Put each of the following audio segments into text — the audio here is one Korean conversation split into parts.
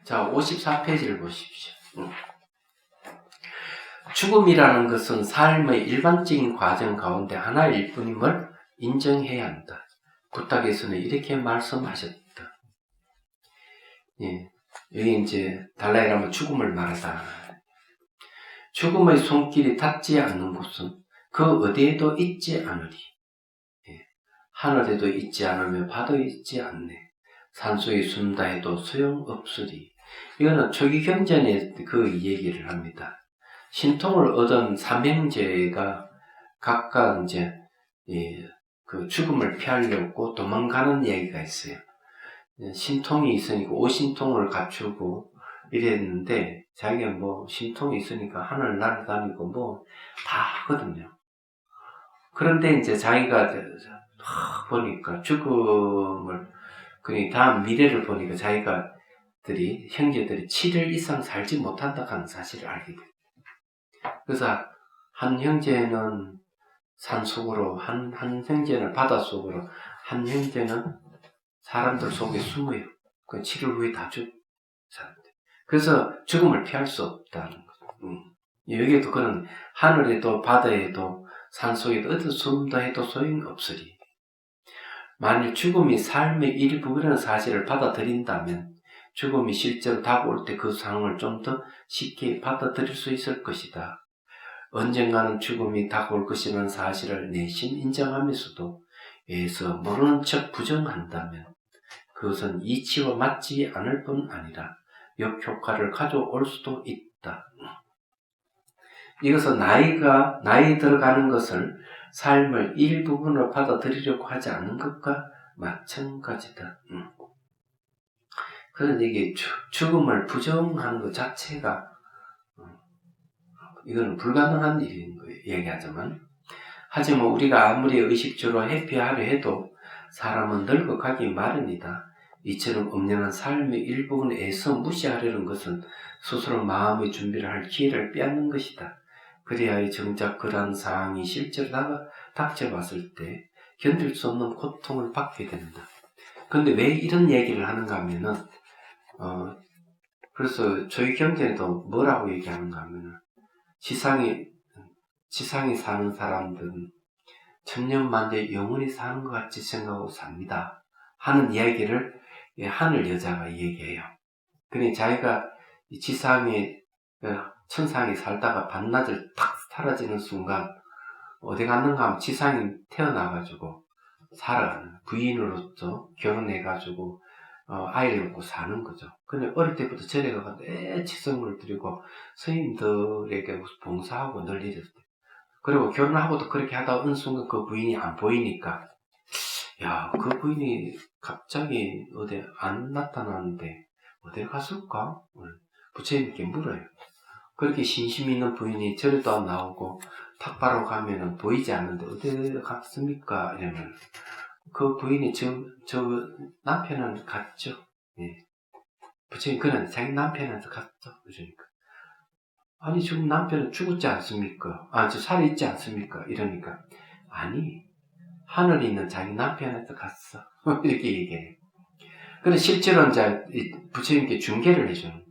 자, 54페이지를 보십시오. 죽음이라는 것은 삶의 일반적인 과정 가운데 하나일 뿐임을 인정해야 한다. 부탁에서는 이렇게 말씀하셨다. 예, 여기 이제 달라이라마 죽음을 말하다. 죽음의 손길이 닿지 않는 곳은 그 어디에도 있지 않으리. 예, 하늘에도 있지 않으며 바다에 있지 않네. 산속에 숨다 해도 소용없으리. 이거는 초기 경전에 그 얘기를 합니다. 신통을 얻은 삼형제가 각각 이제 그 죽음을 피하려고 도망가는 얘기가 있어요. 신통이 있으니까 오신통을 갖추고 이랬는데 자기가 뭐 신통이 있으니까 하늘 날아다니고 뭐 다 하거든요. 그런데 이제 자기가 보니까 죽음을 그러니 다음 미래를 보니까 형제들이 7일 이상 살지 못한다 하는 사실을 알게 돼요. 그래서 한 형제는 산속으로, 한 형제는 바닷속으로, 한 형제는 사람들 속에 숨어요. 그 7일 후에 다 사람들. 그래서 죽음을 피할 수 없다는 거죠. 여기에도 그런 하늘에도 바다에도 산속에도 어디 숨다 해도 소용없으리. 만일 죽음이 삶의 일부라는 사실을 받아들인다면 죽음이 실제로 다가올 때 그 상황을 좀 더 쉽게 받아들일 수 있을 것이다. 언젠가는 죽음이 다가올 것이라는 사실을 내심 인정하면서도 애서 모르는 척 부정한다면 그것은 이치와 맞지 않을 뿐 아니라 역효과를 가져올 수도 있다. 이것은 나이 들어가는 것을 삶의 일부분으로 받아들이려고 하지 않는 것과 마찬가지다. 그런 이게 죽음을 부정하는 것 자체가 이거는 불가능한 일인 거예요. 얘기하자면. 하지만 우리가 아무리 의식적으로 회피하려 해도 사람은 늙어가기 마련이다. 이처럼 엄연한 삶의 일부분을 애써 무시하려는 것은 스스로 마음의 준비를 할 기회를 빼앗는 것이다. 그래야 정작 그러한 상황이 실제로 닥쳐봤을 때 견딜 수 없는 고통을 받게 된다. 그런데 왜 이런 얘기를 하는가 하면은 그래서 저희 경전에도 뭐라고 얘기하는가 하면은 지상에 사는 사람들은 천년만년 영원히 사는 것 같이 생각하고 삽니다. 하는 이야기를 하늘 여자가 얘기해요. 그러니 자기가 지상에 천상에 살다가 반나절 탁 사라지는 순간 어디 갔는가 하면 지상에 태어나가지고 살아가는 부인으로서 결혼해가지고 아이를 낳고 사는 거죠. 근데 어릴 때부터 절에 가서 애치성을 드리고 스님들에게 봉사하고 늘 이랬어요. 그리고 결혼하고도 그렇게 하다 어느 순간 그 부인이 안 보이니까 그 부인이 갑자기 어디 안 나타나는데 어디 갔을까? 부처님께 물어요. 그렇게 신심 있는 부인이 절에도 안 나오고 탁바로 가면은 보이지 않는데 어디 갔습니까? 이러면 그 부인이 저 남편은 갔죠. 예. 부처님 그는 자기 남편한테 갔죠. 그러니까 아니 지금 남편은 죽었지 않습니까? 저 살이 있지 않습니까? 이러니까 아니 하늘에 있는 자기 남편한테 갔어. 이렇게 얘기해요. 근데 실제로 이제 부처님께 중계를 해주는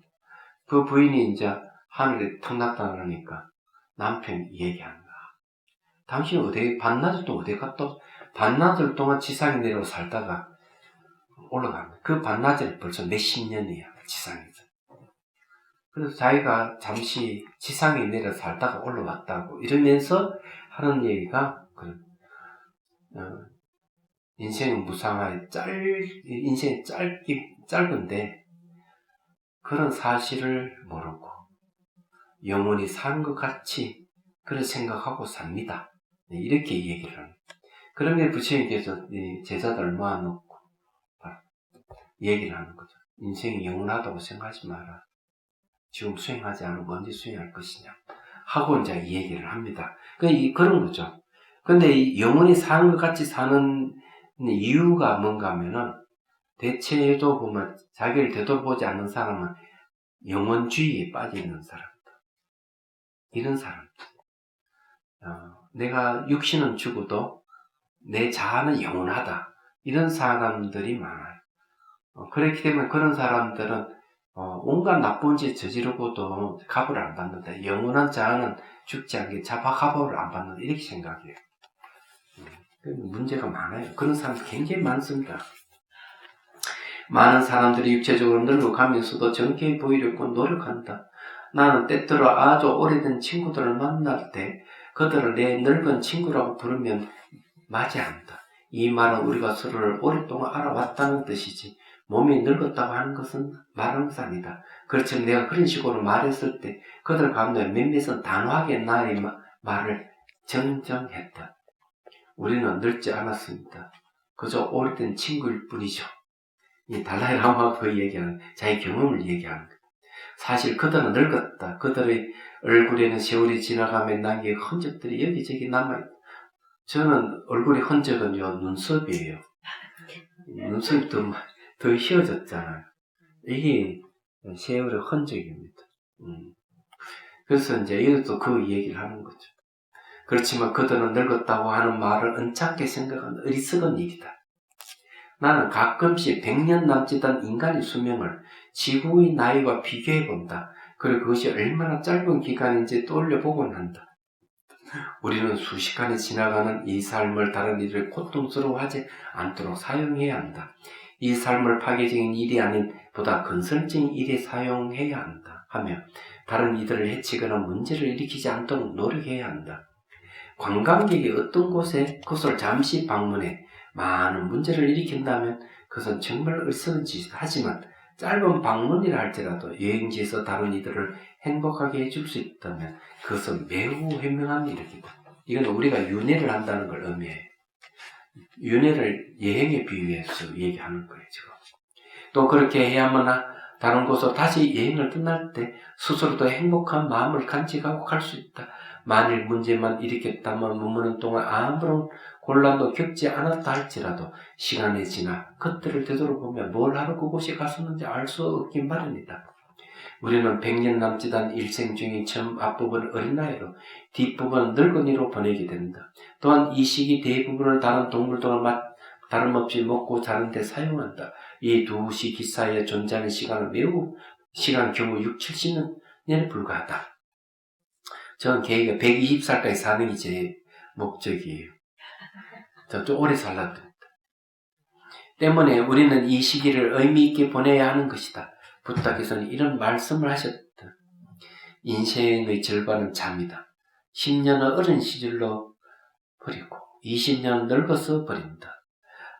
그 부인이 이제 하늘에 턱 나타나니까 남편이 얘기하는 거야. 당신 반나절 동안 어디 갔다 반나절 동안 지상에 내려고 살다가 올라간 거야. 그 반나절 벌써 몇십 년이야 지상에서. 그래서 자기가 잠시 지상에 내려 살다가 올라왔다고 이러면서 하는 얘기가 인생은 무상하게 인생이 짧은데 그런 사실을 모르고 영원히 사는 것 같이 그런 생각하고 삽니다. 이렇게 얘기를 합니다. 그러면 부처님께서 제자들 모아놓고 얘기를 하는 거죠. 인생이 영원하다고 생각하지 마라. 지금 수행하지 않으면 언제 수행할 것이냐 하고 이제 얘기를 합니다. 그런 거죠. 근데 영원히 사는 것 같이 사는 이유가 뭔가 하면은 대체도 보면 자기를 되돌보지 않는 사람은 영원주의에 빠져 있는 사람이다. 이런 사람. 내가 육신은 죽어도 내 자아는 영원하다. 이런 사람들이 많아요. 그렇기 때문에 그런 사람들은 온갖 나쁜 짓 저지르고도 값을 안 받는다. 영원한 자아는 죽지 않게 값을 안 받는다. 이렇게 생각해요. 문제가 많아요. 그런 사람 굉장히 많습니다. 많은 사람들이 육체적으로 늙어가면서도 정케해 보이려고 노력한다. 나는 때때로 아주 오래된 친구들을 만날 때 그들을 내 늙은 친구라고 부르면 맞이 않는다. 이 말은 우리가 서로를 오랫동안 알아왔다는 뜻이지 몸이 늙었다고 하는 것은 말하는 것이 아니다. 그렇지만 내가 그런 식으로 말했을 때 그들 가운데 몇몇은 단호하게 나의 말을 정정했다. 우리는 늙지 않았습니다. 그저 오래된 친구일 뿐이죠. 이 달라이 라마가 그 얘기하는 자기 경험을 얘기하는 거예요. 사실 그들은 늙었다. 그들의 얼굴에는 세월이 지나가며 남긴 흔적들이 여기저기 남아있다. 저는 얼굴의 흔적은요 눈썹이에요. 눈썹이 더 휘어졌잖아요. 이게 세월의 흔적입니다. 그래서 이제 이것도 그 얘기를 하는 거죠. 그렇지만 그들은 늙었다고 하는 말을 언짢게 생각하는 어리석은 일이다. 나는 가끔씩 100년 남짓한 인간의 수명을 지구의 나이와 비교해본다. 그리고 그것이 얼마나 짧은 기간인지 떠올려보곤 한다. 우리는 순식간에 지나가는 이 삶을 다른 이들을 고통스러워하지 않도록 사용해야 한다. 이 삶을 파괴적인 일이 아닌 보다 건설적인 일에 사용해야 한다. 하며 다른 이들을 해치거나 문제를 일으키지 않도록 노력해야 한다. 관광객이 어떤 곳을 잠시 방문해 많은 문제를 일으킨다면 그것은 정말 어리석은 짓이다. 하지만 짧은 방문이라 할지라도 여행지에서 다른 이들을 행복하게 해줄 수 있다면 그것은 매우 현명한 일이다. 이건 우리가 윤회를 한다는 걸 의미해요. 윤회를 여행에 비유해서 얘기하는 거예요, 지금. 또 그렇게 해야만 다른 곳으로 다시 여행을 떠날 때 스스로도 행복한 마음을 간직하고 갈 수 있다. 만일 문제만 일으켰다면 머무는 동안 아무런 곤란도 겪지 않았다 할지라도 시간이 지나 그때를 되돌아보면 뭘 하러 그곳에 갔었는지 알 수 없긴 마련이다. 우리는 100년 남짓한 일생 중에 처음 앞부분 어린아이로 뒷부분 늙은이로 보내게 된다. 또한 이 시기 대부분을 다른 동물들과 다름없이 먹고 자는 데 사용한다. 이 두 시기 사이에 존재하는 시간은 경우 6, 70년에 불과하다. 저는 개가 120살까지 사는 게 제 목적이에요. 좀 오래 살라고 합니다. 때문에 우리는 이 시기를 의미 있게 보내야 하는 것이다. 부탁께서는 이런 말씀을 하셨다. 인생의 절반은 잠이다. 10년은 어린 시절로 버리고 20년은 늙어서 버린다.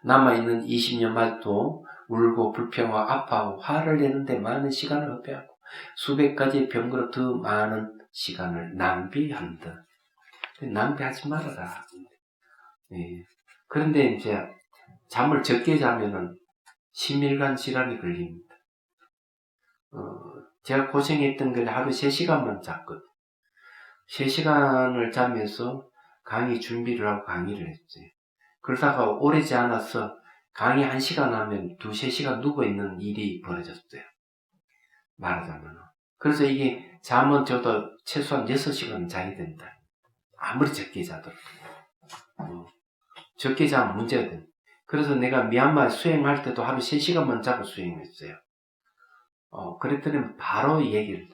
남아있는 20년마저도 울고 불평하고 아파하고 화를 내는데 많은 시간을 허비하고 수백 가지 병으로 더 많은 시간을 낭비한다. 낭비하지 말아라. 예. 그런데 이제 잠을 적게 자면은 심혈관 질환이 걸립니다. 제가 고생했던 건 하루 3시간만 잤거든요. 3시간을 자면서 강의 준비를 하고 강의를 했어요. 그러다가 오래지 않아서 강의 1시간 하면 2, 3시간 누워있는 일이 벌어졌어요. 말하자면. 그래서 이게 잠은 저도 최소한 6시간 자야 된다. 아무리 적게 자더라도. 적게 자면 문제가 됩니다. 그래서 내가 미얀마 수행할 때도 하루 3시간만 자고 수행했어요. 그랬더니 바로 이 얘기를,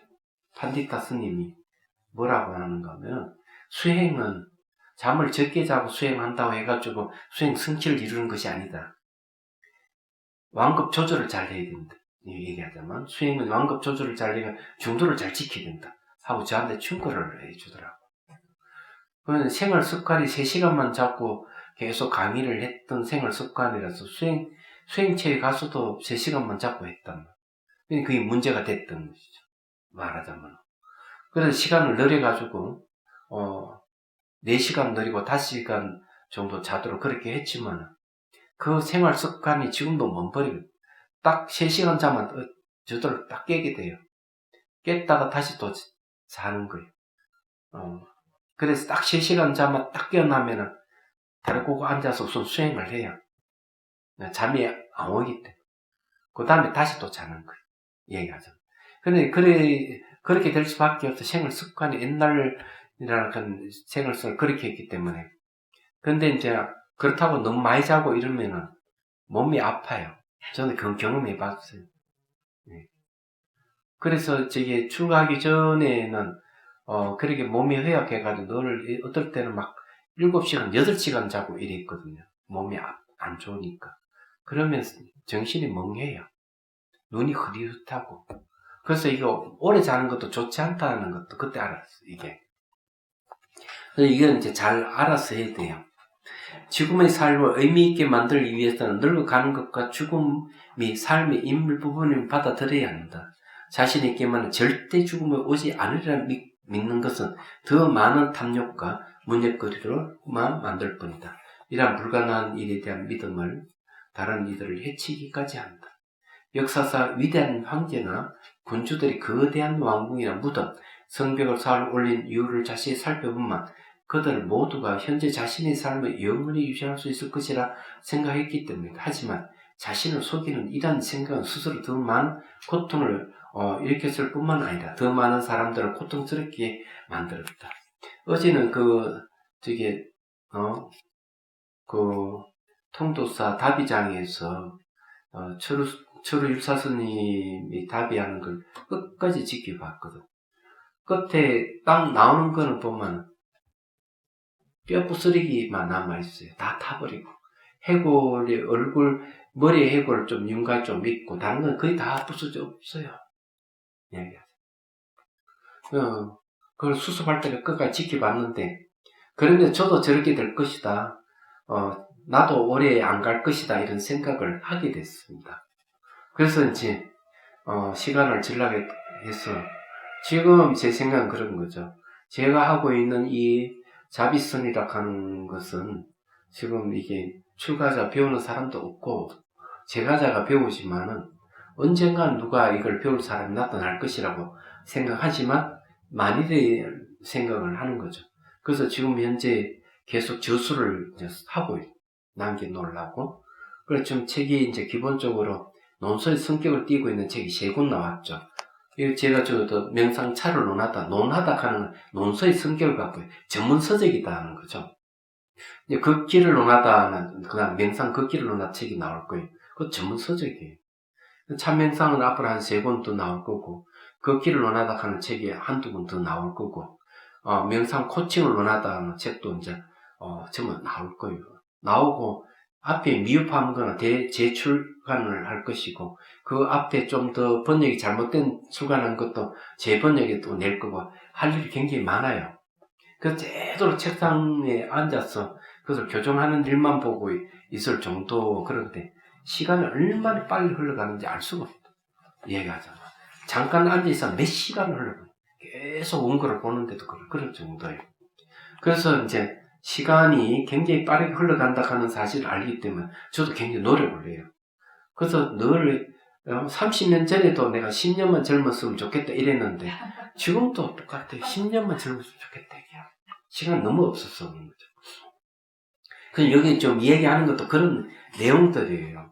판디타 스님이 뭐라고 하는가 하면, 수행은 잠을 적게 자고 수행한다고 해가지고 수행 성취를 이루는 것이 아니다. 완급 조절을 잘 해야 된다. 얘기하자면, 수행은 완급 조절을 잘 해야 중도를 잘 지켜야 된다. 하고 저한테 충고를 해주더라고. 그러면 생활 습관이 3시간만 자고 계속 강의를 했던 생활 습관이라서 수행체에 가서도 3시간만 자고 했단 말이에요. 그게 문제가 됐던 것이죠. 말하자면. 그래서 시간을 늘려가지고, 4시간 늘리고 5시간 정도 자도록 그렇게 했지만, 그 생활 습관이 지금도 못 버리고, 딱 3시간 자면 저절로 딱 깨게 돼요. 깼다가 다시 또 자는 거예요. 그래서 딱 3시간 자면 딱 깨어나면은, 다리고 앉아서 우선 수행을 해요. 잠이 안 오기 때문에. 그 다음에 다시 또 자는 거예요. 얘기하죠. 근데, 그렇게 될 수밖에 없어. 생활 습관이 옛날이라는 그 생활 습관을 그렇게 했기 때문에. 근데 이제, 그렇다고 너무 많이 자고 이러면은 몸이 아파요. 저는 그건 경험해 봤어요. 네. 그래서 저게 출가하기 전에는 그렇게 몸이 허약해가지고 늘 어떨 때는 막 7시간, 8시간 자고 이랬거든요. 몸이 안 좋으니까. 그러면 정신이 멍해요. 눈이 흐릿하고. 그래서 이거 오래 자는 것도 좋지 않다는 것도 그때 알았어요, 이게. 그래서 이건 이제 잘 알아서 해야 돼요. 지금의 삶을 의미있게 만들기 위해서는 늙어가는 것과 죽음이 삶의 일부분을 받아들여야 합니다. 자신있게만 절대 죽음에 오지 않으리라 믿는 것은 더 많은 탐욕과 문제거리로만 만들 뿐이다. 이러한 불가능한 일에 대한 믿음을 다른 이들을 해치기까지 한다. 역사상 위대한 황제나 군주들이 거대한 왕궁이나 무덤, 성벽을 쌓아 올린 이유를 자세히 살펴보면 그들 모두가 현재 자신의 삶을 영원히 유지할 수 있을 것이라 생각했기 때문이다. 하지만 자신을 속이는 이러한 생각은 스스로 더 많은 고통을 일으켰을 뿐만 아니라 더 많은 사람들을 고통스럽게 만들었다. 어제는 통도사 다비장에서 철우 율사스님이 다비하는 걸 끝까지 지켜봤거든. 끝에 딱 나오는 거는 보면 뼈 부스러기만 남아있어요. 다 타버리고. 해골의 얼굴, 머리에 해골 좀 윤곽 좀 있고, 다른 건 거의 다 부서져 없어요. 그걸 수습할 때가 끝까지 지켜봤는데, 그런데 저도 저렇게 될 것이다. 나도 오래 안 갈 것이다. 이런 생각을 하게 됐습니다. 그래서 이제, 시간을 절약해 해서, 지금 제 생각은 그런 거죠. 제가 하고 있는 이 자비선이라 하는 것은 지금 이게 출가자 배우는 사람도 없고 제가자가 배우지만은 언젠간 누가 이걸 배울 사람이 나타날 것이라고 생각하지만 만일의 생각을 하는 거죠. 그래서 지금 현재 계속 저수를 하고 남겨놓으려고. 그래서 지금 책이 이제 기본적으로 논서의 성격을 띠고 있는 책이 3권 나왔죠. 제가 명상차를 논하다 하는 논서의 성격을 갖고 전문 서적이다 하는 거죠. 이제 걷기를 논하다는, 그다음 명상 걷기를 논하다 책이 나올 거예요. 그거 전문 서적이에요. 참명상은 앞으로 한 3권 더 나올 거고, 걷기를 논하다 하는 책이 한두 권 더 나올 거고, 명상 코칭을 논하다 하는 책도 이제, 전부 나올 거예요. 나오고, 앞에 미흡한 거는 재출간을 할 것이고, 그 앞에 좀 더 번역이 잘못된 출간한 것도 재번역에 또 낼 거고, 할 일이 굉장히 많아요. 그래서 제대로 책상에 앉아서 그것을 교정하는 일만 보고 있을 정도. 그런데 시간이 얼마나 빨리 흘러가는지 알 수가 없다. 얘기하잖아. 잠깐 앉아있어 몇 시간을 흘러가요. 계속 원고를 보는데도 그럴 정도예요. 그래서 이제 시간이 굉장히 빠르게 흘러간다 하는 사실을 알기 때문에 저도 굉장히 노력을 해요. 그래서 늘 30년 전에도 내가 10년만 젊었으면 좋겠다 이랬는데 지금도 똑같아요. 10년만 젊었으면 좋겠다. 시간 너무 없었어. 그래서 여기 좀 얘기하는 것도 그런 내용들이에요.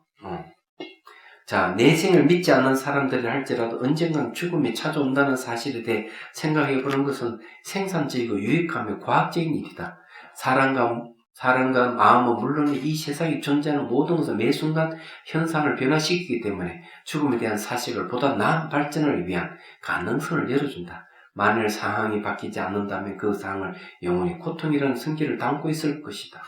자, 내 생을 믿지 않는 사람들이 할지라도 언젠간 죽음이 찾아온다는 사실에 대해 생각해보는 것은 생산적이고 유익하며 과학적인 일이다. 사랑과 마음은 물론 이 세상에 존재하는 모든 것은 매 순간 현상을 변화시키기 때문에 죽음에 대한 사실을 보다 나은 발전을 위한 가능성을 열어준다. 만일 상황이 바뀌지 않는다면 그 상황을 영원히 고통이라는 성질을 담고 있을 것이다.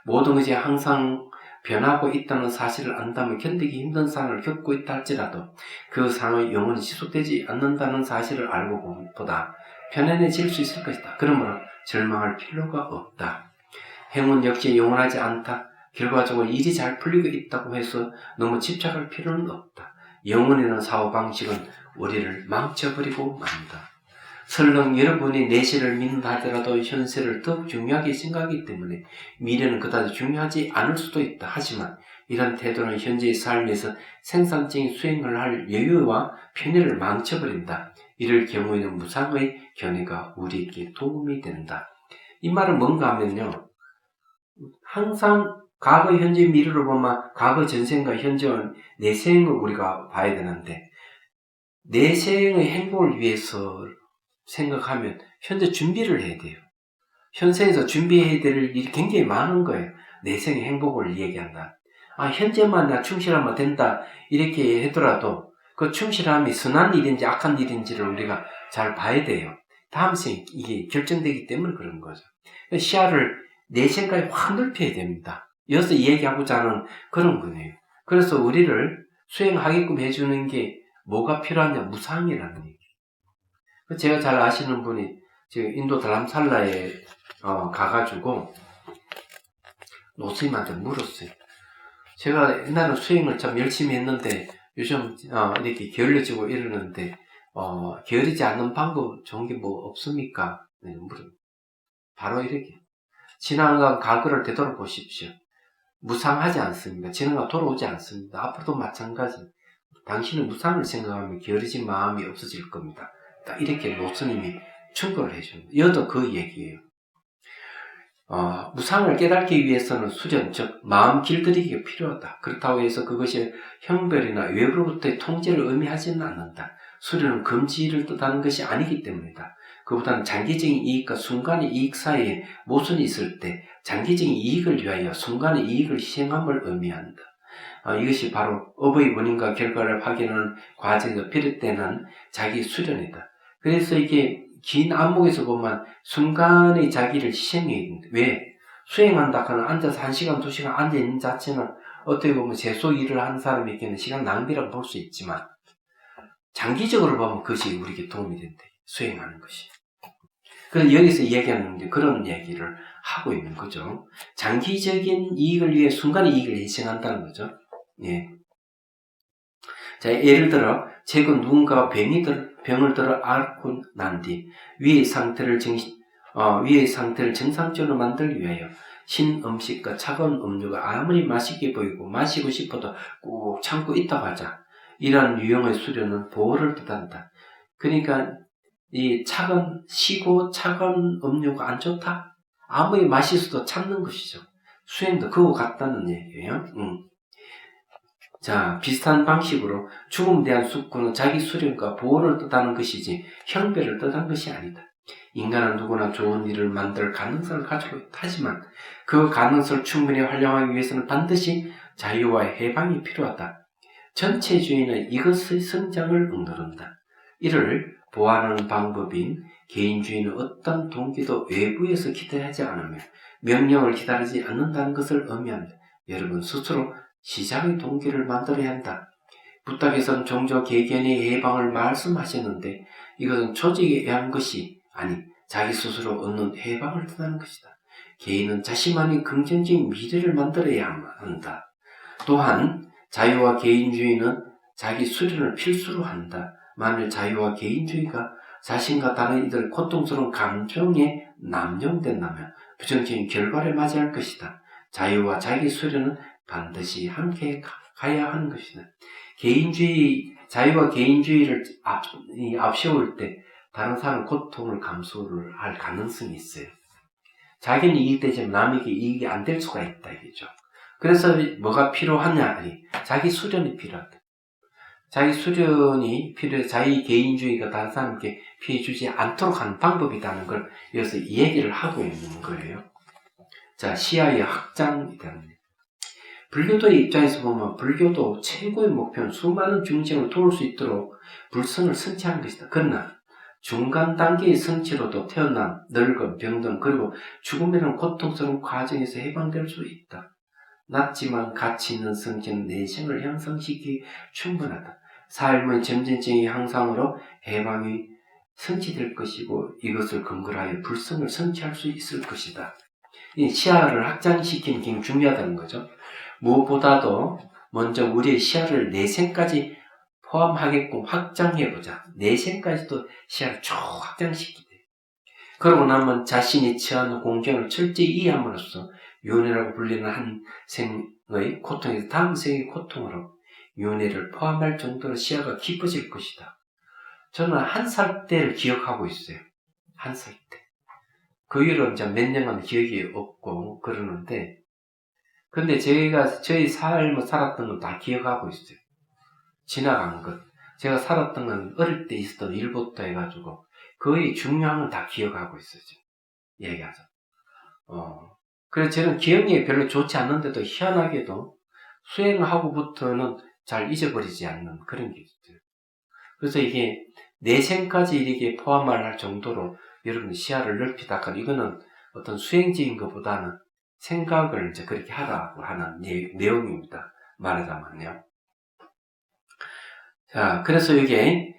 모든 것이 항상 변하고 있다는 사실을 안다면 견디기 힘든 상황을 겪고 있다 할지라도 그 상황이 영원히 지속되지 않는다는 사실을 알고 보다 편안해질 수 있을 것이다. 그러므로 절망할 필요가 없다. 행운 역시 영원하지 않다. 결과적으로 일이 잘 풀리고 있다고 해서 너무 집착할 필요는 없다. 영원이라는 사고방식은 우리를 망쳐버리고 만다. 설령 여러분이 내세를 믿는다 하더라도 현세를 더욱 중요하게 생각하기 때문에 미래는 그다지 중요하지 않을 수도 있다. 하지만 이런 태도는 현재의 삶에서 생산적인 수행을 할 여유와 편의를 망쳐버린다. 이럴 경우에는 무상의 견해가 우리에게 도움이 된다. 이 말은 뭔가 하면요. 항상 과거, 현재, 미래를 보면 과거, 전생과 현재와 내생을 우리가 봐야 되는데 내생의 행복을 위해서 생각하면 현재 준비를 해야 돼요. 현생에서 준비해야 될 일이 굉장히 많은 거예요. 내생의 행복을 얘기한다. 현재만 나 충실하면 된다 이렇게 하더라도 그 충실함이 선한 일인지 악한 일인지를 우리가 잘 봐야 돼요. 다음 생에 이게 결정되기 때문에 그런 거죠. 시야를 내 생각에 확 넓혀야 됩니다. 여기서 얘기하고자 하는 그런 거네요. 그래서 우리를 수행하게끔 해주는 게 뭐가 필요하냐? 무상이라는 얘기. 제가 잘 아시는 분이 지금 인도 달람살라에 가가지고 노스님한테 물었어요. 제가 옛날에 수행을 참 열심히 했는데 요즘 이렇게 게을러지고 이러는데 게으르지 않는 방법 좋은 게 뭐 없습니까? 네, 바로 이렇게 지나간 과거를 되돌아보십시오. 무상하지 않습니다. 지나가 돌아오지 않습니다. 앞으로도 마찬가지. 당신은 무상을 생각하면 게으르진 마음이 없어질 겁니다. 딱 이렇게 노스님이 충고를 해줍니다. 이것도 그 얘기예요. 무상을 깨닫기 위해서는 수련, 즉 마음 길들이기가 필요하다. 그렇다고 해서 그것이 형별이나 외부로부터의 통제를 의미하지는 않는다. 수련은 금지를 뜻하는 것이 아니기 때문이다. 그보다는 장기적인 이익과 순간의 이익 사이에 모순이 있을 때 장기적인 이익을 위하여 순간의 이익을 희생함을 의미한다. 이것이 바로 업의 원인과 결과를 확인하는 과정에서 비롯되는 자기 수련이다. 그래서 이게 긴 안목에서 보면 순간의 자기를 희생해야 된다. 왜? 수행한다 하면 앉아서 1시간, 2시간 앉아있는 자체는 어떻게 보면 재소 일을 하는 사람에게는 시간 낭비라고 볼 수 있지만 장기적으로 보면 그것이 우리에게 도움이 된다. 수행하는 것이. 그래서 여기서 얘기하는 게 그런 얘기를 하고 있는 거죠. 장기적인 이익을 위해 순간의 이익을 희생한다는 거죠. 예. 자, 예를 들어, 최근 누군가가 병을 들어 앓고 난 뒤, 위의 상태를 정상적으로 만들기 위하여 신음식과 차가운 음료가 아무리 맛있게 보이고 마시고 싶어도 꾹 참고 있다고 하자. 이러한 유형의 수련은 보호를 뜻한다. 그러니까, 시고 차가운 음료가 안 좋다? 아무리 맛있어도 참는 것이죠. 수행도 그거 같다는 얘기예요. 자, 비슷한 방식으로 죽음에 대한 숙고는 자기 수련과 보호를 뜻하는 것이지 형별을 뜻한 것이 아니다. 인간은 누구나 좋은 일을 만들 가능성을 가지고 있다. 하지만 그 가능성을 충분히 활용하기 위해서는 반드시 자유와 해방이 필요하다. 전체주의는 이것의 성장을 억누른다. 이를 보완하는 방법인 개인주의는 어떤 동기도 외부에서 기대하지 않으며 명령을 기다리지 않는다는 것을 의미합니다. 여러분 스스로 시작의 동기를 만들어야 한다. 부탁에서는 종종 개개인의 해방을 말씀하셨는데 이것은 조직에 의한 것이 아니 자기 스스로 얻는 해방을 뜻하는 것이다. 개인은 자신만의 긍정적인 미래를 만들어야 한다. 또한 자유와 개인주의는 자기 수련을 필수로 한다. 만일 자유와 개인주의가 자신과 다른 이들 고통스러운 감정에 남용된다면 부정적인 결과를 맞이할 것이다. 자유와 자기 수련은 반드시 함께 가야 하는 것이다. 자유와 개인주의를 앞세울 때 다른 사람 고통을 감수를 할 가능성이 있어요. 자기는 이익되지만 남에게 이익이 안 될 수가 있다 이거죠. 그래서 뭐가 필요하냐? 자기 수련이 필요하다. 자기 수련이 필요해 자기 개인주의가 다른 사람에게 피해 주지 않도록 하는 방법이라는 걸 여기서 이 얘기를 하고 있는 거예요. 자, 시야의 확장이라는 불교도의 입장에서 보면 불교도 최고의 목표는 수많은 중생을 도울 수 있도록 불성을 성취하는 것이다. 그러나 중간 단계의 성취로도 태어남, 늙음, 병든 그리고 죽음이라는 고통스러운 과정에서 해방될 수 있다. 낮지만 가치 있는 성취는 내생을 향상시키기 충분하다. 삶의 점진적인 향상으로 해방이 성취될 것이고 이것을 근거로 하여 불성을 성취할 수 있을 것이다. 이 시야를 확장시키는 게 중요하다는 거죠. 무엇보다도 먼저 우리의 시야를 내생까지 포함하게끔 확장해보자. 내생까지도 시야를 쭉 확장시키게 돼. 그러고 나면 자신이 처한 공경을 철저히 이해함으로써 윤회라고 불리는 한 생의 고통에서 다음 생의 고통으로 윤회를 포함할 정도로 시야가 깊어질 것이다. 저는 1살 때를 기억하고 있어요. 1살 때. 그 이후로 이제 몇 년간 기억이 없고 그러는데 근데 저희 삶을 살았던 건 다 기억하고 있어요. 지나간 것. 제가 살았던 건 어릴 때 있었던 일부터 해가지고 거의 중요한 건 다 기억하고 있어요. 지금. 얘기하자. 그래서 저는 기억력이 별로 좋지 않는데도 희한하게도 수행하고부터는 잘 잊어버리지 않는 그런 게 있어요. 그래서 이게 내생까지 이렇게 포함할 정도로 여러분 시야를 넓히다가 이거는 어떤 수행적인 것보다는 생각을 이제 그렇게 하라고 하는 내용입니다. 말하자면요. 자, 그래서 이게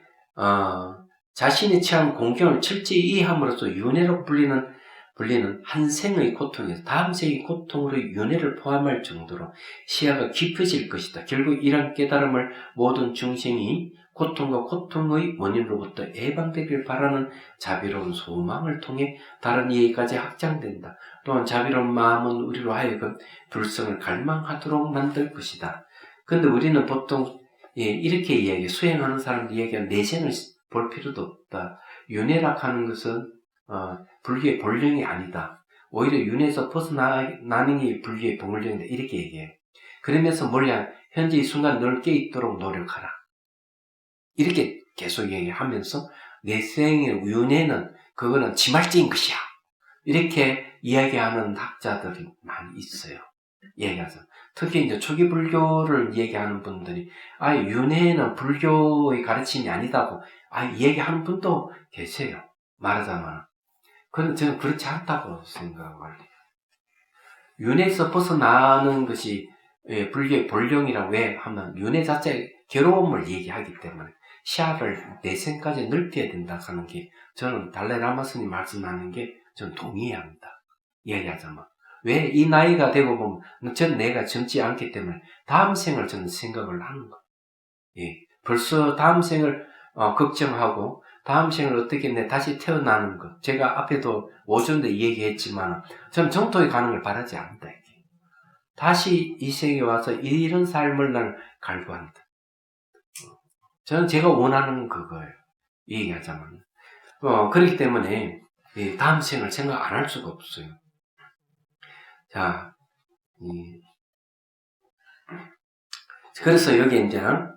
자신이 처한 공경을 철저히 이해함으로써 윤회라고 불리는 한 생의 고통에서 다음 생의 고통으로 윤회를 포함할 정도로 시야가 깊어질 것이다. 결국 이런 깨달음을 모든 중생이 고통과 고통의 원인으로부터 해방되길 바라는 자비로운 소망을 통해 다른 이해까지 확장된다. 또한 자비로운 마음은 우리로 하여금 불성을 갈망하도록 만들 것이다. 근데 우리는 보통 이렇게 이야기해. 수행하는 사람들 이야기하면 내생을 볼 필요도 없다. 윤회락하는 것은 불교의 본령이 아니다. 오히려 윤회에서 벗어나는 게 불교의 본령이다. 이렇게 얘기해. 그러면서 뭐냐? 현재 이 순간 널 깨있도록 노력하라. 이렇게 계속 얘기하면서 내생의 윤회는 그거는 지말적인 것이야. 이렇게 이야기하는 학자들이 많이 있어요. 얘기하죠. 특히 이제 초기 불교를 얘기하는 분들이 윤회는 불교의 가르침이 아니다고 얘기하는 분도 계세요. 말하자면. 그런데 저는 그렇지 않다고 생각을 해요. 윤회에서 벗어나는 것이 불교의 본령이라고 왜 하면 윤회 자체의 괴로움을 얘기하기 때문에 시야를 내생까지 넓혀야 된다 하는 게 저는 달라이라마 스님 말씀하는 게 저는 동의합니다. 이야기하자면. 왜 이 나이가 되고 보면 전 내가 젊지 않기 때문에 다음 생을 저는 생각을 하는 거예요. 예. 벌써 다음 생을 걱정하고 다음 생을 어떻게 다시 태어나는 것. 제가 앞에도 오전에 얘기했지만 저는 정토에 가는 걸 바라지 않는다. 이게. 다시 이 생에 와서 이런 삶을 난 갈구한다. 저는 제가 원하는 그거예요. 얘기하자면. 그렇기 때문에 다음 생을 생각 안 할 수가 없어요. 자, 그래서 여기 이제는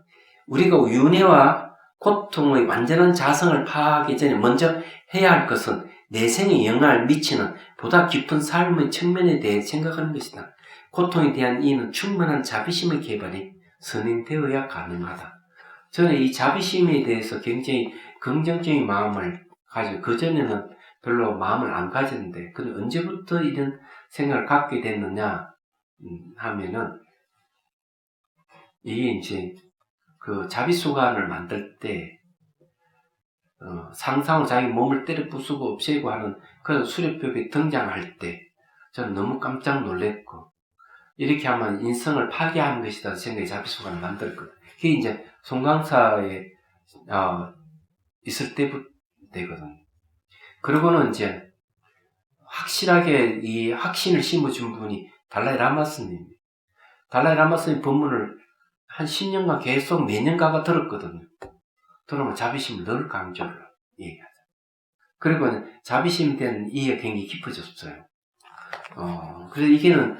우리가 윤회와 고통의 완전한 자성을 파악하기 전에 먼저 해야 할 것은 내생에 영향을 미치는 보다 깊은 삶의 측면에 대해 생각하는 것이다. 고통에 대한 이는 충분한 자비심의 개발이 선행되어야 가능하다. 저는 이 자비심에 대해서 굉장히 긍정적인 마음을 가지고 그전에는 별로 마음을 안 가졌는데 근데 언제부터 이런 생각을 갖게 됐느냐 하면은 이게 이제 그 자비수관을 만들 때 상상으로 자기 몸을 때려 부수고 없애고 하는 그런 수렵법이 등장할 때 저는 너무 깜짝 놀랐고 이렇게 하면 인성을 파괴하는 것이다 생각에 자비수관을 만들었거든요. 그게 이제 송강사에 있을 때부터 되거든요. 그러고는 이제 확실하게 이 확신을 심어준 분이 달라이라마 스님이에요. 달라이라마 스님 법문을 한 10년간 계속 매년 가가 들었거든요. 들으면 자비심을 늘 강조를 얘기하죠. 그리고 자비심에 대한 이해가 굉장히 깊어졌어요. 그래서 이게는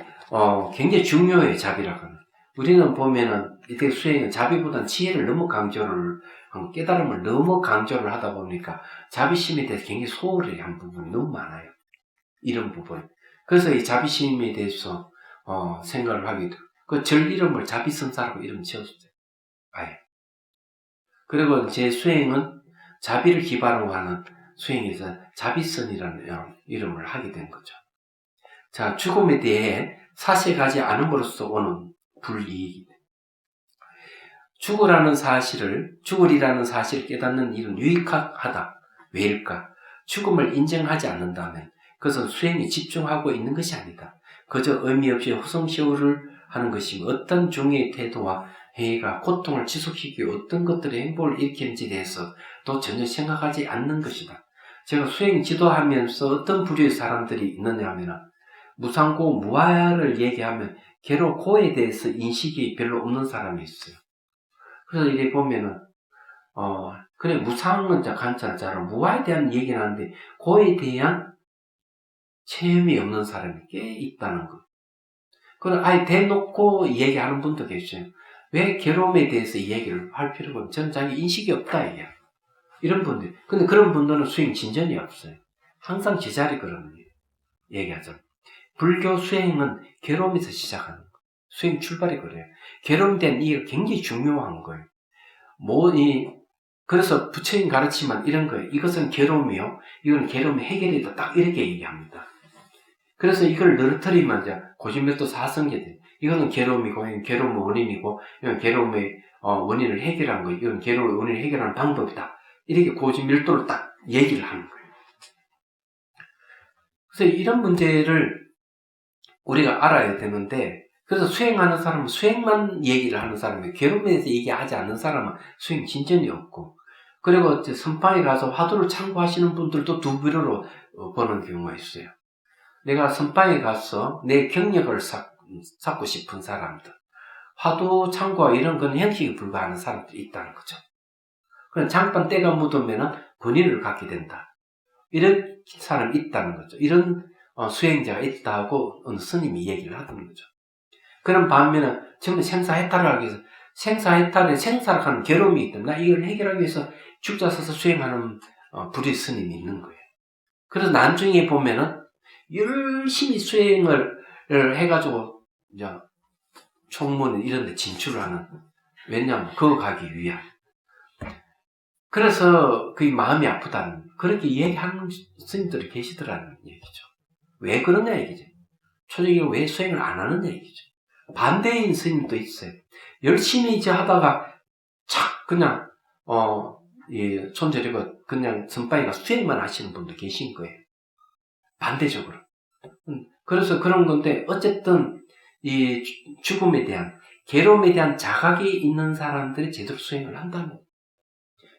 굉장히 중요해요. 자비라고는. 우리는 보면은 이때 수행은 자비보다는 지혜를 너무 강조를 깨달음을 너무 강조를 하다 보니까 자비심에 대해서 굉장히 소홀히 한 부분이 너무 많아요. 이런 부분. 그래서 이 자비심에 대해서 생각을 하게 돼요. 그 절 이름을 자비선사라고 이름 지었어요. 아예. 그리고 제 수행은 자비를 기반으로 하는 수행에서 자비선이라는 이름을 하게 된 거죠. 자, 죽음에 대해 사색하지 않음으로써 오는 불이익이다. 죽으리라는 사실을 깨닫는 일은 유익하다. 왜일까? 죽음을 인정하지 않는다면 그것은 수행에 집중하고 있는 것이 아니다. 그저 의미 없이 허송세월을 하는 것이며 어떤 종의 태도와 행위가 고통을 지속시키기 어떤 것들의 행복을 일으키는지에 대해서 또 전혀 생각하지 않는 것이다. 제가 수행 지도하면서 어떤 부류의 사람들이 있느냐 하면 무상고 무아를 얘기하면 괴로 고에 대해서 인식이 별로 없는 사람이 있어요. 그래서 이게 보면은 그래 무상은 간단하잖아. 무아에 대한 얘기는 하는데 고에 대한 체험이 없는 사람이 꽤 있다는 거. 그걸 아예 대놓고 얘기하는 분도 계셔요. 왜 괴로움에 대해서 얘기를 할 필요가 없는 저는 자기 인식이 없다 이게. 이런 분들. 근데 그런 분들은 수행 진전이 없어요. 항상 제자리 그러는 얘기하죠. 불교 수행은 괴로움에서 시작하는 거예요. 수행 출발이 그래요. 괴로움에 대한 이해가 굉장히 중요한 거예요. 그래서 부처님 가르치면 이런 거예요. 이것은 괴로움이요. 이건 괴로움의 해결이다. 딱 이렇게 얘기합니다. 그래서 이걸 늘어뜨리면 이제 고진멸도 사성계 돼. 이거는 괴로움이고, 이건 괴로움의 원인이고, 이건 괴로움의 원인을 해결한 거, 이건 괴로움의 원인을 해결하는 방법이다. 이렇게 고진멸도를 딱 얘기를 하는 거예요. 그래서 이런 문제를 우리가 알아야 되는데, 그래서 수행하는 사람은 수행만 얘기를 하는 사람이에요. 괴로움에 대해서 얘기하지 않는 사람은 수행 진전이 없고, 그리고 선방에 가서 화두를 참고하시는 분들도 두 배로 보는 경우가 있어요. 내가 선방에 가서 내 경력을 쌓고 싶은 사람들, 화두 참고와 이런 건 형식에 불과하는 사람들이 있다는 거죠. 그럼 잠깐 때가 묻으면 권위를 갖게 된다. 이런 사람이 있다는 거죠. 이런 수행자가 있다고 어느 스님이 얘기를 하는 거죠. 그런 반면에 전부 생사해탈을 하기 위해서 생사해탈에 생사를 하는 괴로움이 있다. 나 이걸 해결하기 위해서 죽자 서서 수행하는 불의 스님이 있는 거예요. 그래서 나중에 보면은 열심히 수행을 해가지고 이제 총무는 이런 데 진출을 하는, 왜냐하면 그거 가기 위한. 그래서 그게 마음이 아프다는, 그렇게 얘기하는 스님들이 계시더라는 얘기죠. 왜 그러냐 얘기죠. 초정이 왜 수행을 안 하느냐 얘기죠. 반대인 스님도 있어요. 열심히 이제 하다가 착 그냥 손절이고 그냥 선바이가 수행만 하시는 분도 계신 거예요. 반대적으로. 그래서 그런 건데, 어쨌든 이 죽음에 대한, 괴로움에 대한 자각이 있는 사람들이 제대로 수행을 한다는.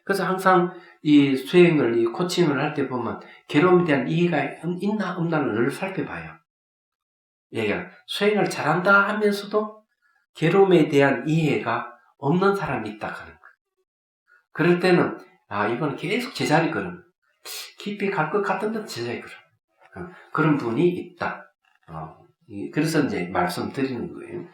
그래서 항상 이 수행을, 이 코칭을 할 때 보면 괴로움에 대한 이해가 있나 없나를 늘 살펴봐요. 얘가 수행을 잘한다 하면서도 괴로움에 대한 이해가 없는 사람이 있다 하는 거예요. 그럴 때는 이건 계속 제자리 걸음, 깊이 갈 것 같은데 제자리 걸음, 그런 분이 있다. 그래서 이제 말씀드리는 거예요.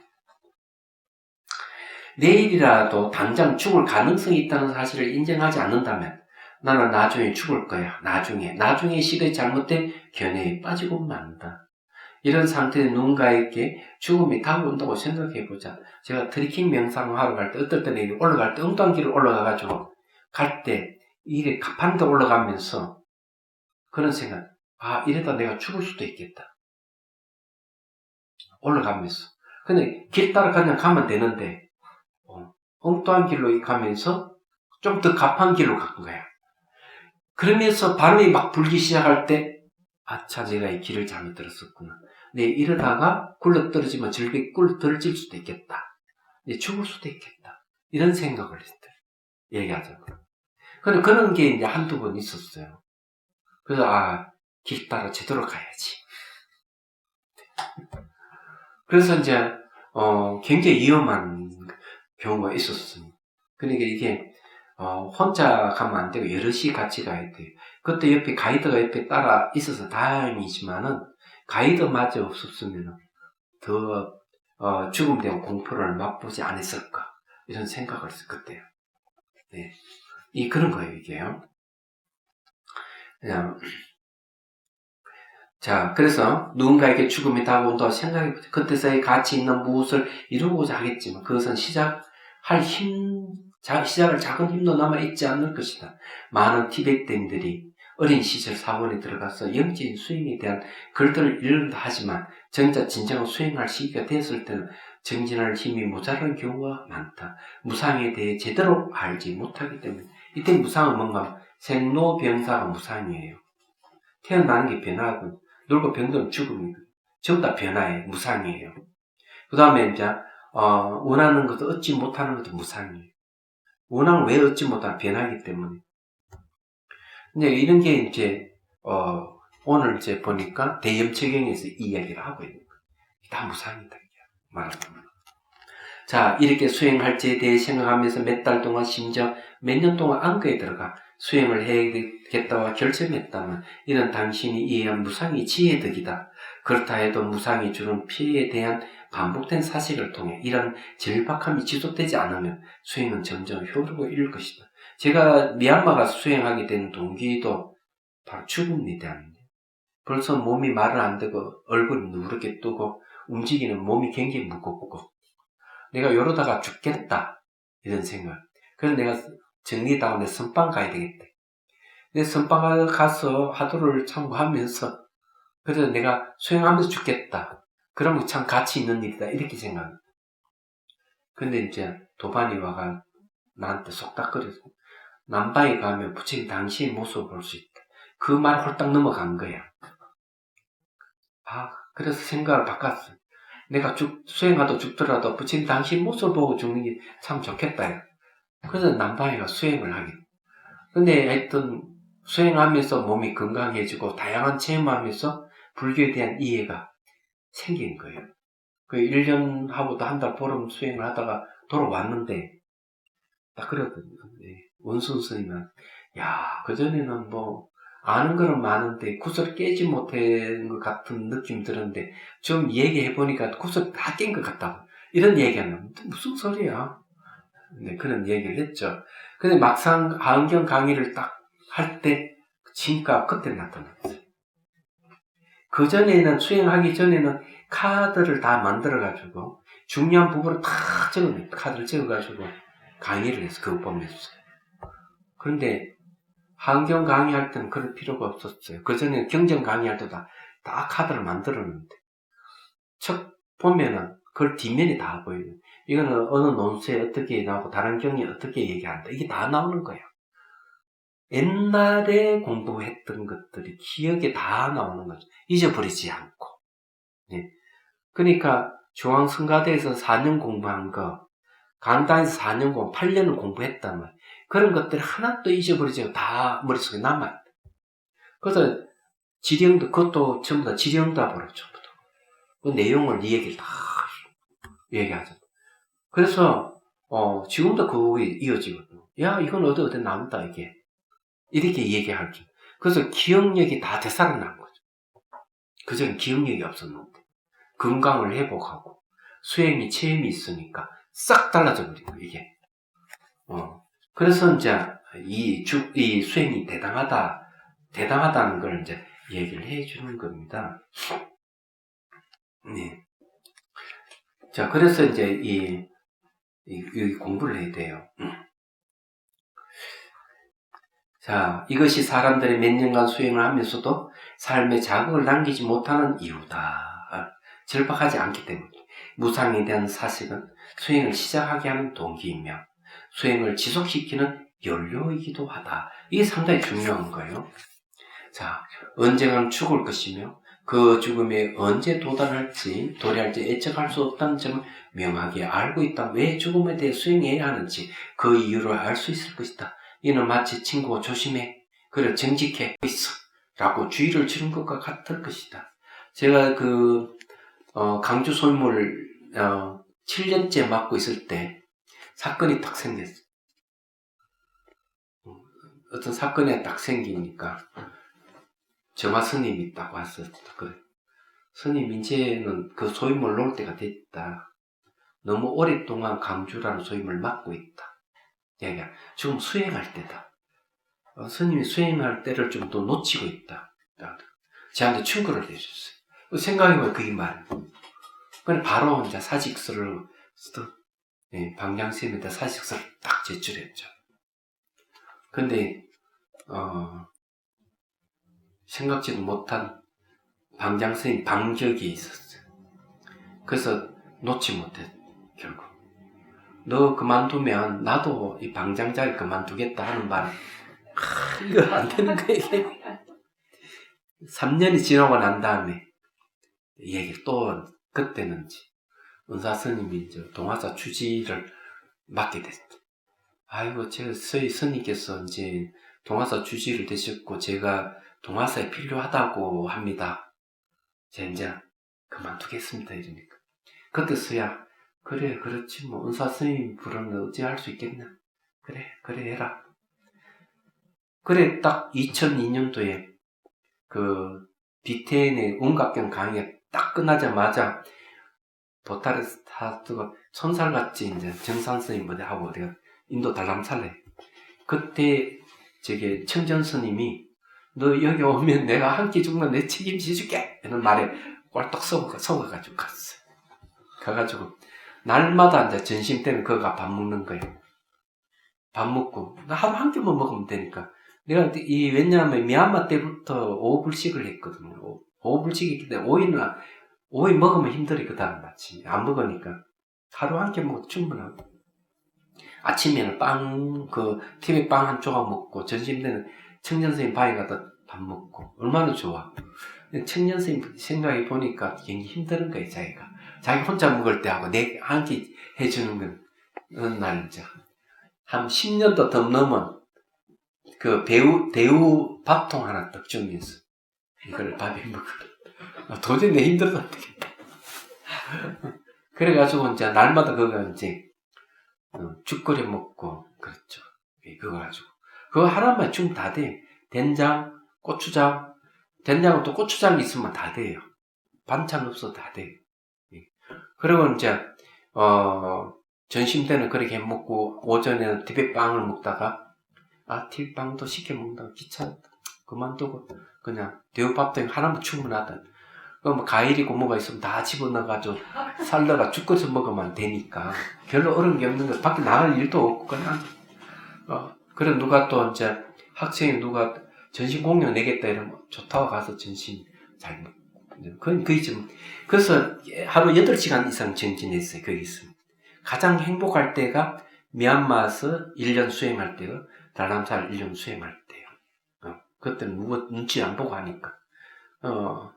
내일이라도 당장 죽을 가능성이 있다는 사실을 인정하지 않는다면 나는 나중에 죽을 거야. 나중에 시대에 잘못된 견해에 빠지고 만다. 이런 상태에 누군가에게 죽음이 다가온다고 생각해보자. 제가 트리킹 명상하러 갈 때, 어떨 때는 올라갈 때 엉뚱한 길을 올라가가지고 갈 때 이게 가판도 올라가면서 그런 생각, 이러다 내가 죽을 수도 있겠다. 올라가면서. 근데 길 따라 그냥 가면 되는데 엉뚱한 길로 가면서 좀 더 가판 길로 간 거야. 그러면서 바람이 막 불기 시작할 때 제가 이 길을 잘못 들었었구나. 이러다가 굴러떨어지면 절벽에 떨어질 수도 있겠다. 죽을 수도 있겠다. 이런 생각을 얘기하자고. 근데 그런 게 이제 한두 번 있었어요. 그래서 길 따라 제대로 가야지. 그래서 이제 굉장히 위험한 경우가 있었습니다. 그러니까 이게 혼자 가면 안 되고 여럿이 같이 가야 돼요. 그때 옆에 가이드가 옆에 따라 있어서 다행이지만은 가이드마저 없었으면 더 죽음에 대한 공포를 맛보지 않았을까 이런 생각을 했어요. 그때요. 네. 그런 거예요, 이게요. 그냥 자, 그래서 누군가에게 죽음이 다가온다고 생각해보세요. 그때서야 가치 있는 무엇을 이루고자 하겠지만 그것은 시작을 작은 힘도 남아있지 않을 것이다. 많은 티베트인들이 어린 시절 사원에 들어가서 영적인 수행에 대한 글들을 읽는다 하지만 진정한 수행할 시기가 됐을 때는 정진할 힘이 모자란 경우가 많다. 무상에 대해 제대로 알지 못하기 때문에. 이때 무상은 뭔가 생로병사가 무상이에요. 태어나는 게 변화고 늙고 병들면 죽음이고 전부 다 변화예요. 무상이에요. 그 다음에 이제 원하는 것도 얻지 못하는 것도 무상이에요. 원하는 왜 얻지 못하는 변화이기 때문에. 근데 이런 게 이제 오늘 이제 보니까 대염체경에서 이야기를 하고 있는 거예요. 다 무상이다 말하자면. 자, 이렇게 수행할지에 대해 생각하면서 몇 달 동안 심지어 몇 년 동안 안거에 들어가 수행을 해야겠다고 결심했다면 이런 당신이 이해한 무상이 지혜덕이다. 그렇다 해도 무상이 주는 피해에 대한 반복된 사색을 통해 이런 절박함이 지속되지 않으면 수행은 점점 효력을 잃을 것이다. 제가 미얀마 가서 수행하게 된 동기도 바로 죽음에 대한, 벌써 몸이 말을 안 되고 얼굴이 누렇게 뜨고 움직이는 몸이 굉장히 무겁고 내가 이러다가 죽겠다 이런 생각. 그래서 내가 정리다운에 선방 가야 되겠대. 내 선방 가서 화두를 참고하면서 그래서 내가 수행하면서 죽겠다. 그러면 참 가치 있는 일이다. 이렇게 생각합니다. 근데 이제 도반이 와가 나한테 속닥거려서 남방에 가면 부처님 당신의 모습을 볼 수 있다. 그 말 홀딱 넘어간 거야. 그래서 생각을 바꿨어. 내가 수행하다 죽더라도 부처님 당신 모습을 보고 죽는 게 참 좋겠다. 그래서 남방에가 수행을 하게. 근데 하여튼 수행하면서 몸이 건강해지고 다양한 체험하면서 불교에 대한 이해가 생긴 거예요. 그 1년 하고도 한 달 보름 수행을 하다가 돌아왔는데 딱 그러거든요. 원순 스님은 그전에는 뭐 아는 거는 많은데 구슬 깨지 못한 것 같은 느낌이 들었는데 좀 얘기해보니까 구슬 다 깬 것 같다고 이런 얘기하면 무슨 소리야. 네, 그런 얘기를 했죠. 근데 막상 하은경 강의를 딱 할 때 진가 그때 나타났어요. 그전에는 수행하기 전에는 카드를 다 만들어가지고 중요한 부분을 다 적어냈어요. 카드를 적어가지고 강의를 해서 그거 보면서. 그런데 환경 강의할 때는 그럴 필요가 없었어요. 그전에 경전 강의할 때도 다 카드를 만들었는데 첫 보면은 그걸 뒷면이 다 보여요. 이거는 어느 논수에 어떻게 나오고 다른 경이 어떻게 얘기한다. 이게 다 나오는 거예요. 옛날에 공부했던 것들이 기억에 다 나오는 거죠. 잊어버리지 않고. 네. 그러니까 중앙성가대에서 4년 공부한 거, 강당에서 4년 공부, 8년을 공부했다면 그런 것들 하나도 잊어버리지 않고 다 머릿속에 남아요. 그래서 지령도, 그것도 전부 다 지령답으로 전부 다. 그 내용을 이 얘기를 다 얘기하죠. 그래서, 지금도 그게 이어지거든요. 이건 어디 나온다, 이게. 이렇게 얘기할 줄. 그래서 기억력이 다 되살아난 거죠. 그전엔 기억력이 없었는데. 건강을 회복하고, 수행이 체험이 있으니까 싹 달라져 버리고, 이게. 그래서 이제, 이 수행이 대단하다는 걸 이제 얘기를 해 주는 겁니다. 네. 자, 그래서 이제 이 공부를 해야 돼요. 자, 이것이 사람들이 몇 년간 수행을 하면서도 삶에 자극을 남기지 못하는 이유다. 절박하지 않기 때문에. 무상에 대한 사실은 수행을 시작하게 하는 동기이며 수행을 지속시키는 연료이기도 하다. 이게 상당히 중요한 거예요. 자, 언젠가는 죽을 것이며 그 죽음에 언제 도달할지 예측할 수 없다는 점을 명확히 알고 있다. 왜 죽음에 대해 수행해야 하는지 그 이유를 알 수 있을 것이다. 이는 마치 친구 조심해, 그래 정직해 있어 라고 주의를 주는 것과 같을 것이다. 제가 강주 소인물 7년째 맡고 있을 때 사건이 딱 생겼어요. 어떤 사건이 딱 생기니까 정화 스님이 딱 왔어. 그래. 스님 이제는 그 소임을 놓을 때가 됐다. 너무 오랫동안 강주라는 소임을 맡고 있다. 얘가 지금 수행할 때다. 스님이 수행할 때를 좀 더 놓치고 있다. 저한테 충고를 해줬어요. 생각해보면 그게 말이에요. 그래 바로 이제 사직서를 방장스님한테 사직서를 딱 제출했죠. 근데 생각지도 못한 방장스님 방적이 있었어요. 그래서 놓지 못했 결국. 너 그만두면 나도 이 방장 자리 그만두겠다 하는 바람. 이거 안 되는 거야 이게. 3년이 지나고 난 다음에 이 얘기 또 그때는 은사 스님이 이제 동화사 주지를 맡게 됐죠. 아이고 제가 스님께서 이제 동화사 주지를 되셨고 제가 동화사에 필요하다고 합니다. 제가 이제 그만두겠습니다 이러니까. 그때서야 그래 그렇지 뭐 은사 스님 부르면 어찌할 수 있겠나. 그래 해라. 그래 딱 2002년도에 그 비태인의 운갑경 강의가 딱 끝나자마자 보타르스타트가 천살같이 이제 정산 스님 하고 내가 인도 달람살래. 그때 저게 청전 스님이 너 여기 오면 내가 한 끼 죽는 내 책임져줄게 이런 말에 꼴딱 속아가지고 갔어요. 가가지고 날마다 이제 점심 때는 그가 밥 먹는 거예요. 밥 먹고 하루 한 끼만 먹으면 되니까. 내가 왜냐하면 미얀마 때부터 5불씩을 했거든요. 5불씩이기 때문에 오이 먹으면 힘들어 그 다음 아침에 안 먹으니까 하루 한 끼 먹어도 충분하고. 아침에는 TV 빵 한 조각 먹고, 점심 때는 청년 선생님 방에 가서 밥 먹고, 얼마나 좋아. 청년 선생님 생각해 보니까 굉장히 힘든 거예요, 자기가. 자기 혼자 먹을 때하고 내 한 끼 해주는 건, 어느 날 이제, 한 10년도 더 넘은 대우 밥통 하나 딱 주면서, 이걸 밥에 먹어. 도저히 내 힘들어서 안 되겠다. 그래가지고 이제 날마다 그거 이제, 죽 끓여 먹고, 그렇죠. 그거 가지고. 그거 하나만 주면 다 돼. 된장, 고추장, 된장은 또 고추장이 있으면 다 돼요. 반찬 없어도 다 돼요. 그리고 이제, 점심 때는 그렇게 먹고, 오전에는 티백빵을 먹다가, 티백빵도 시켜 먹는다고 귀찮다. 그만두고, 그냥 대우밥도 하나만 충분하다. 뭐 과일이고 뭐가 있으면 다 집어넣어가지고 살다가 죽 끓여서 먹으면 되니까 별로 어려운 게 없는 거. 밖에 나갈 일도 없고 그냥 그래 누가 또 이제 학생이 누가 전신 공연 내겠다 이러면 좋다고 가서 전신 잘 먹고 그게 좀 그래서 하루 8시간 이상 전진했어요. 거기 있으면 가장 행복할 때가 미얀마에서 1년 수행할 때가 달람사를 1년 수행할 때요. 그때는 누구 눈치 안 보고 하니까.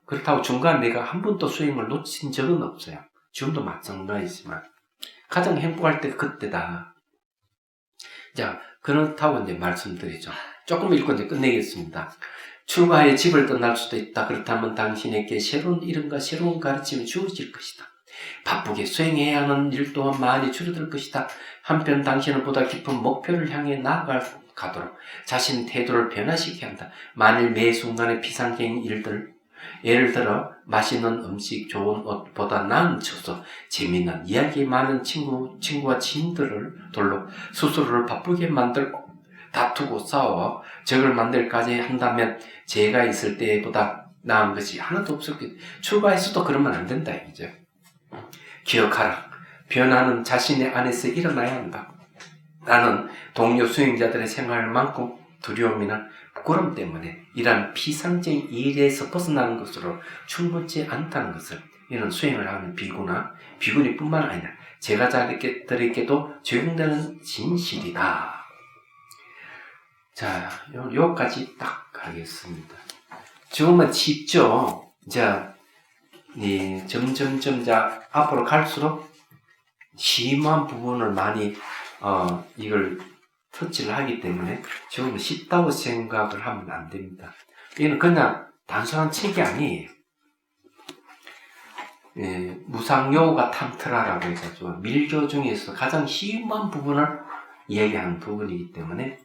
그렇다고 중간에 내가 한 번도 수행을 놓친 적은 없어요. 지금도 마찬가지지만. 가장 행복할 때가 그때다. 자, 그렇다고 이제 말씀드리죠. 조금 읽고 이제 끝내겠습니다. 출가하여 집을 떠날 수도 있다. 그렇다면 당신에게 새로운 이름과 새로운 가르침이 주어질 것이다. 바쁘게 수행해야 하는 일 또한 많이 줄어들 것이다. 한편 당신은 보다 깊은 목표를 향해 나아가도록 자신의 태도를 변화시켜야 한다. 만일 매 순간의 비상적인 일들, 예를 들어 맛있는 음식, 좋은 옷보다 나은 처소, 재미난 이야기 많은 친구와 지인들을 돌로 스스로를 바쁘게 만들고 다투고 싸워 적을 만들까지 한다면 제가 있을 때보다 나은 것이 하나도 없었겠지. 출가해서도 그러면 안 된다 이제. 기억하라. 변화는 자신의 안에서 일어나야 한다. 나는 동료 수행자들의 생활만큼 두려움이나 부끄러움 때문에 이러한 비상적인 일에서 벗어나는 것으로 충분치 않다는 것을 이런 수행을 하는 비구니 뿐만 아니라 제가자들에게도 적용되는 진실이다. 자, 여기까지 딱 가겠습니다. 지금은 쉽죠? 자, 점점 앞으로 갈수록 심한 부분을 많이 이걸 터치를 하기 때문에 지금은 쉽다고 생각을 하면 안 됩니다. 이건 그냥 단순한 책이 아니에요. 무상요가 탐트라라고 해가지고 밀교 중에서 가장 심한 부분을 이야기하는 부분이기 때문에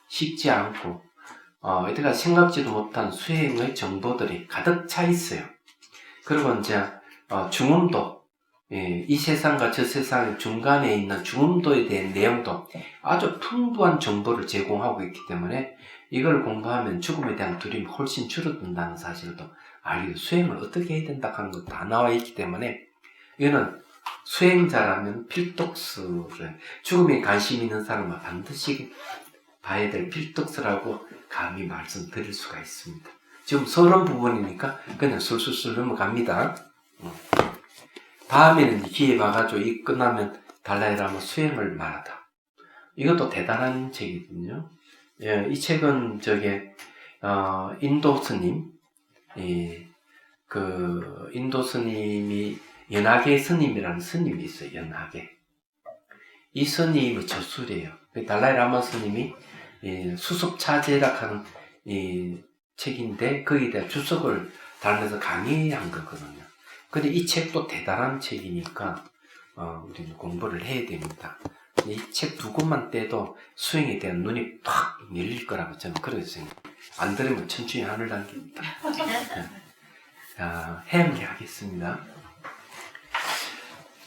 쉽지 않고 이때가 생각지도 못한 수행의 정보들이 가득 차 있어요. 그리고 이제 중음도 이 세상과 저 세상 중간에 있는 중음도에 대한 내용도 아주 풍부한 정보를 제공하고 있기 때문에 이걸 공부하면 죽음에 대한 두려움이 훨씬 줄어든다는 사실도 알고 수행을 어떻게 해야 된다 하는 것도 다 나와 있기 때문에 이거는 수행자라면 필독스를 죽음에 관심 있는 사람은 반드시 봐야 될 필독스라고 감히 말씀드릴 수가 있습니다. 지금 서론 부분이니까 그냥 술술술 넘어갑니다. 다음에는 기회 봐가지고 이 끝나면 달라이라마 수행을 말하다. 이것도 대단한 책이거든요. 이 책은 인도 스님, 인도 스님이 연하계 스님이라는 스님이 있어요. 연하계. 이 스님의 저술이에요. 달라이라마 스님이 수습차제라 하는 이 책인데 거기에 대한 주석을 달면서 강의한 거거든요. 근데 이 책도 대단한 책이니까 우리는 공부를 해야 됩니다. 이 책 두 권만 떼도 수행에 대한 눈이 팍 열릴 거라고 저는 그러거든요. 안 들으면 천천히 하늘 당깁니다. 해양기 하겠습니다.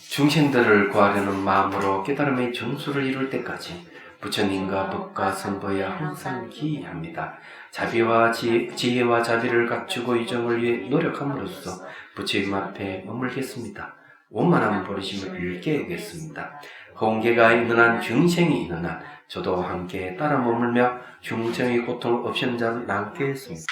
중생들을 구하려는 마음으로 깨달음의 정수를 이룰 때까지 부처님과 법과 선보에 항상 기이합니다. 자비와 지혜와 자비를 갖추고 이정을 위해 노력함으로써 부처님 앞에 머물겠습니다. 오만함 버리심을 일깨우겠습니다. 홍계가 있는 한 중생이 있는 한 저도 함께 따라 머물며 중증의 고통을 없애는 자를 남게 했습니다.